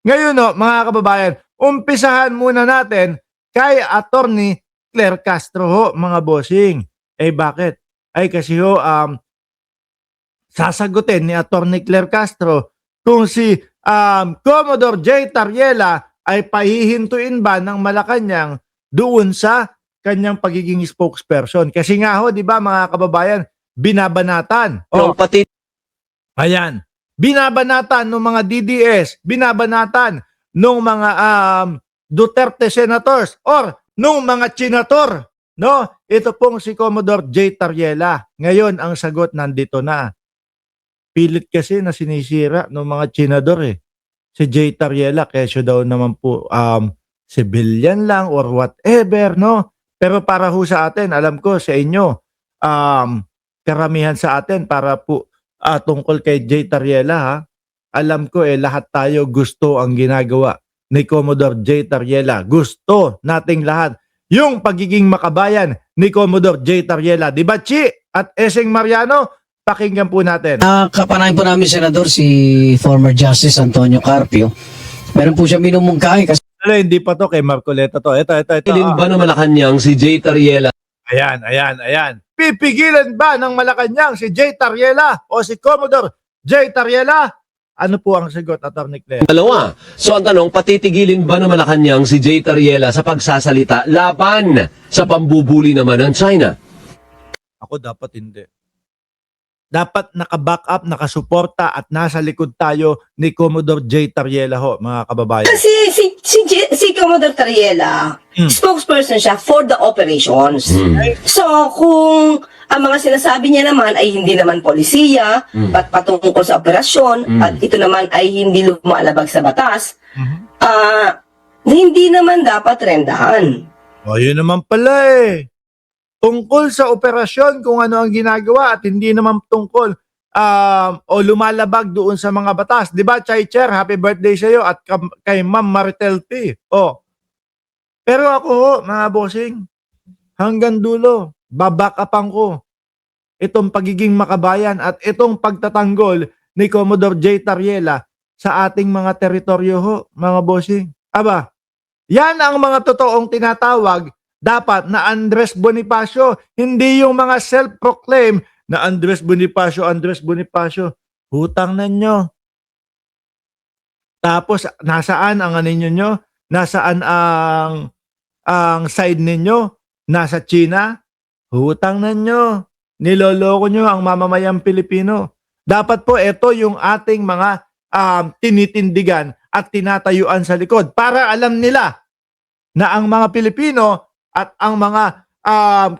Ngayon mga kababayan, umpisahan muna natin kay Attorney Claire Castro ho, mga bossing. Bakit? Kasi sasagutin ni Attorney Claire Castro kung si Commodore J. Tariela ay pahihintuin ba ng Malacanang doon sa kanyang pagiging spokesperson. Kasi nga ho, di ba mga kababayan, binabanatan. Ayan. Binabanatan ng mga DDS, binabanatan ng mga Duterte senators or ng mga senator. No? Ito pong si Commodore J. Tariela. Ngayon, ang sagot nandito na. Pilit kasi na sinisira ng mga senador si J. Tariela, kesyo daw naman po civilian lang or whatever, no? Pero para ho sa atin, alam ko sa inyo, karamihan sa atin para po tungkol kay J. Tariela, ha? Alam ko lahat tayo gusto ang ginagawa ni Commodore J. Tariela. Gusto nating lahat yung pagiging makabayan ni Commodore J. Tariela. Di ba, Chi? At Eseng Mariano, pakinggan po natin. Kapanahin po namin, Senador, si former Justice Antonio Carpio. Meron po siya minumungkahi kasi Hindi pa to kay Marcoleta to. Ito. Pipigilin ba ng Malacanang si J. Tariela? Ayan. Pipigilan ba ng Malacanang si J. Tariela o si Commodore J. Tariela? Ano po ang sagot, Atty. Claire? Dalawa. So ang tanong, patitigilin ba ng Malacanang si J. Tariela sa pagsasalita laban sa pambubuli naman ng China? Ako dapat hindi. Dapat naka-back up, nakasuporta at nasa likod tayo ni Commodore J. Tariela ho, mga kababayan. Kasi si Commodore Tariela, spokesperson siya for the operations. So, kung ang mga sinasabi niya naman ay hindi naman polisiya, patungkol sa operasyon, at ito naman ay hindi lumalabag sa batas, hindi naman dapat rendahan. O, yun naman pala tungkol sa operasyon kung ano ang ginagawa at hindi naman tungkol o lumalabag doon sa mga batas. Di ba, Chai Chair, happy birthday sa iyo at kay Ma'am Maritel T. Pero ako, mga bossing, hanggang dulo, babackupan ko itong pagiging makabayan at itong pagtatanggol ni Commodore J. Tariela sa ating mga teritoryo ho, mga bossing. Aba, yan ang mga totoong tinatawag dapat na Andres Bonifacio, hindi yung mga self-proclaim na Andres Bonifacio. Hutang na nyo. Tapos, nasaan ang aninyo nyo? Nasaan ang side ninyo? Nasa China? Hutang na nyo. Niloloko nyo ang mamamayang Pilipino. Dapat po ito yung ating mga tinitindigan at tinatayuan sa likod para alam nila na ang mga Pilipino at ang mga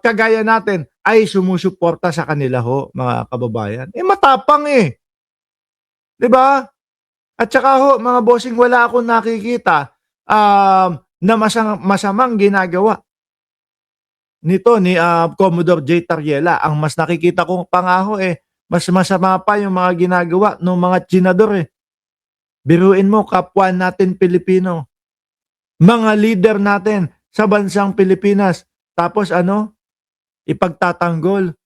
kagaya natin ay sumusuporta sa kanila ho, mga kababayan. Matapang Diba? At saka ho, mga bossing, wala akong nakikita na masamang ginagawa nito ni Commodore J. Tariela. Ang mas nakikita ko pa nga ho mas masama pa yung mga ginagawa ng mga senador Biruin mo, kapwa natin Pilipino. Mga leader natin sa bansang Pilipinas. Tapos ipagtatanggol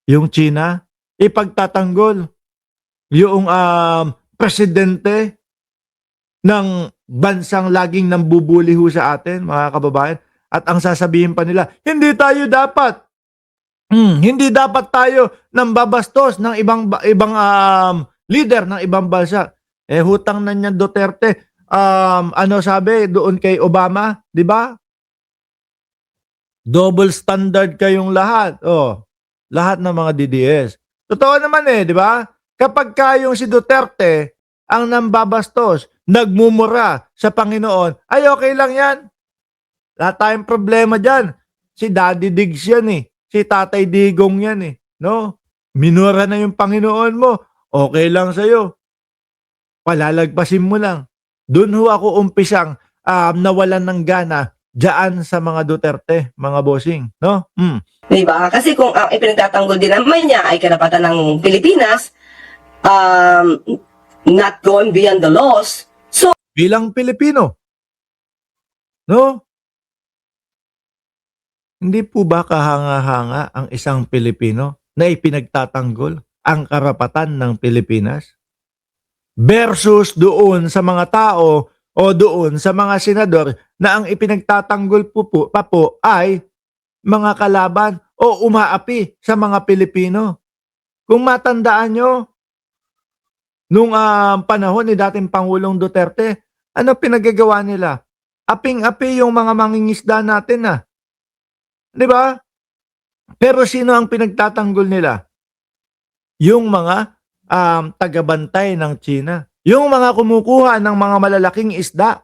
yung China, ipagtatanggol yung presidente ng bansang laging nambubuli ho sa atin, mga kababayan. At ang sasabihin pa nila, hindi dapat tayo nambabastos ng ibang leader ng ibang bansa. Hutang na niya Duterte. Sabi doon kay Obama, di ba? Double standard kayong lahat. Lahat ng mga DDS. Totoo naman di ba? Kapag kayong si Duterte ang nambabastos, nagmumura sa Panginoon, ay okay lang yan. Wala tayong problema dyan. Si Daddy Diggs yan Si Tatay Digong yan No? Minura na yung Panginoon mo. Okay lang sa'yo. Palalagpasin mo lang. Doon ho ako umpisang nawalan ng gana dyan sa mga Duterte, mga bossing, no? Diba? Kasi kung ang ipinagtatanggol din naman niya ay karapatan ng Pilipinas, not going beyond the laws, so Bilang Pilipino, no? Hindi po ba kahanga-hanga ang isang Pilipino na ipinagtatanggol ang karapatan ng Pilipinas? versus doon sa mga tao o doon sa mga senador na ang ipinagtatanggol pa po ay mga kalaban o umaapi sa mga Pilipino. Kung matandaan nyo, nung panahon ni dating Pangulong Duterte, ano pinagagawa nila? Aping-api yung mga mangingisda natin na. Di ba? Pero sino ang pinagtatanggol nila? Yung mga tagabantay ng China. Yung mga kumukuha ng mga malalaking isda.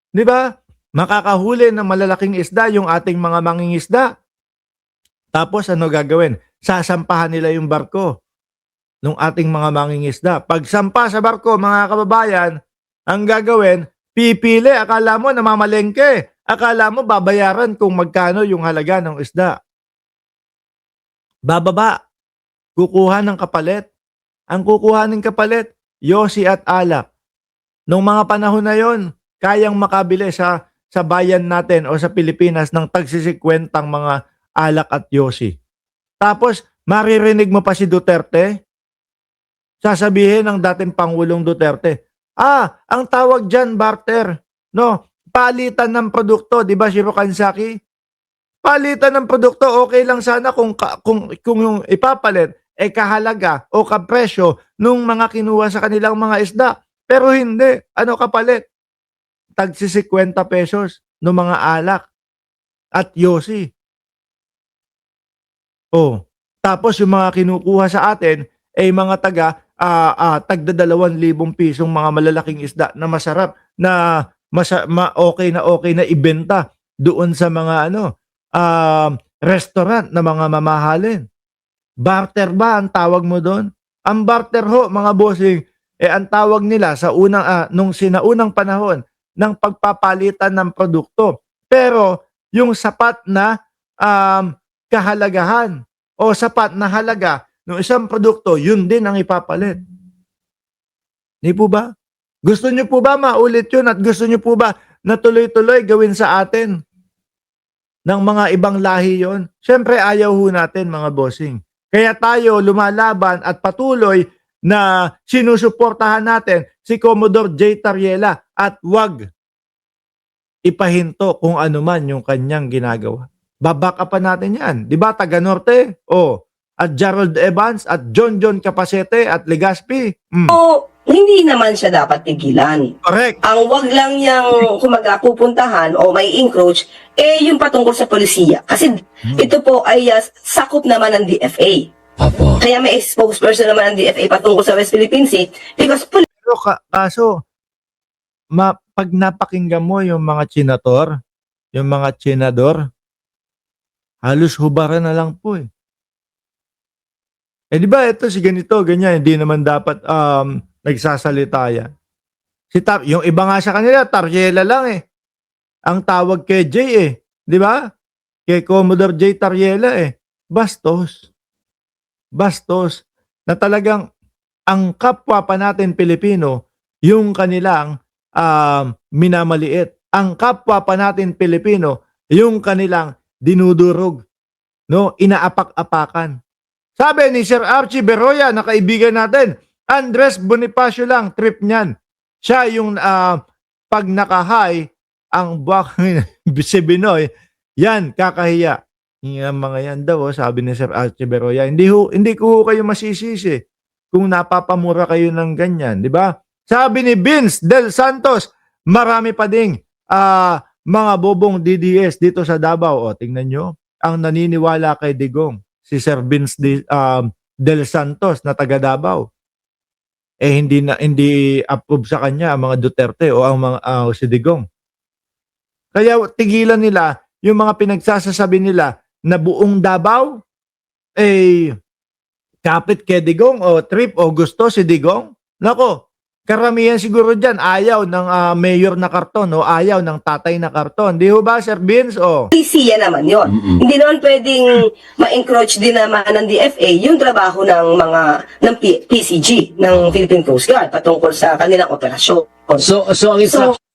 Di ba? Makakahuli ng malalaking isda yung ating mga mangingisda. Tapos ano gagawin? Sasampahan nila yung barko ng ating mga mangingisda. Pagsampa sa barko, mga kababayan, ang gagawin, pipili, akala mo namamalengke. Akala mo babayaran kung magkano yung halaga ng isda. Bababa. Kukuha ng kapalit. Ang kukuha ng kapalit, yosi at alak. Noong mga panahon na yon, kayang makabili sa bayan natin o sa Pilipinas ng tagsisikwentang mga alak at yosi. Tapos, maririnig mo pa si Duterte, sasabihin ng dating Pangulong Duterte, ang tawag dyan, barter. No, palitan ng produkto, di ba, Shiro Kansaki? Palitan ng produkto, okay lang sana kung yung ipapalit, kahalaga o kapresyo nung mga kinuha sa kanilang mga isda. Pero hindi. Ano kapalit? Tagsi 50 pesos ng mga alak at yosi. Tapos yung mga kinukuha sa atin ay mga tagda 2,000 pisong mga malalaking isda na masarap na okay na ibenta doon sa mga restaurant na mga mamahalin. Barter ba ang tawag mo doon? Ang barter ho, mga bossing, ang tawag nila sa nung sinaunang panahon ng pagpapalitan ng produkto. Pero yung sapat na kahalagahan o sapat na halaga ng isang produkto, yun din ang ipapalit. Di po ba? Gusto nyo po ba maulit yun at gusto nyo po ba na tuloy-tuloy gawin sa atin ng mga ibang lahi yon? Siyempre ayaw ho natin, mga bossing. Kaya tayo lumalaban at patuloy na sinusuportahan natin si Commodore J. Tariela at wag ipahinto kung ano man yung kanyang ginagawa. Babakapan natin yan. Di ba, taga Norte? At Gerald Evans at John Capacete at Legazpi. So, hindi naman siya dapat tigilan. Correct. Ang wag lang niyang pupuntahan o may encroach, yung patungkol sa polisiya. Kasi ito po ay sakop naman ng DFA. Opo. Kaya may spokesperson naman ng DFA patungkol sa West Philippine Sea because Pero kaso, pag napakinggan mo yung mga senator, yung mga senador, halos hubaran na lang po eh. Di ba ito si ganito, ganyan, hindi naman dapat nagsasalita yan. Yung iba nga sa kanila, Tariela lang eh. Ang tawag kay J eh. Di ba? Kay Commodore J. Tariela eh. Bastos. Bastos. Na talagang ang kapwa pa natin Pilipino, yung kanilang minamaliit. Ang kapwa pa natin Pilipino, yung kanilang dinudurog. No? Inaapak-apakan. Sabi ni Sir Archie Beroya na kaibigan natin, Andres Bonifacio lang, trip niyan. Siya yung pag nakahay ang buwak si Binoy, yan, kakahiya. Yung mga yan daw, sabi ni Sir Archie Beroya, hindi ko kayo masisisi kung napapamura kayo ng ganyan, di ba? Sabi ni Vince Del Santos, marami pa ding mga bobong DDS dito sa Davao. Tingnan nyo, ang naniniwala kay Digong, si Sir Vince Del Santos na taga Davao. Hindi approve sa kanya ang mga Duterte o ang mga si Digong. Kaya tigilan nila yung mga pinagsasasabi nila na buong Davao kapit kay Digong o trip o gusto si Digong. Nako, karamihan siguro dyan ayaw ng mayor na karton o ayaw ng tatay na karton. Di ho ba, Sir Vince? polisiya naman yon. Hindi naman pwedeng ma-encroach din naman ng DFA yung trabaho ng PCG, ng Philippine Coast Guard patungkol sa kanilang operasyon. So ang instruction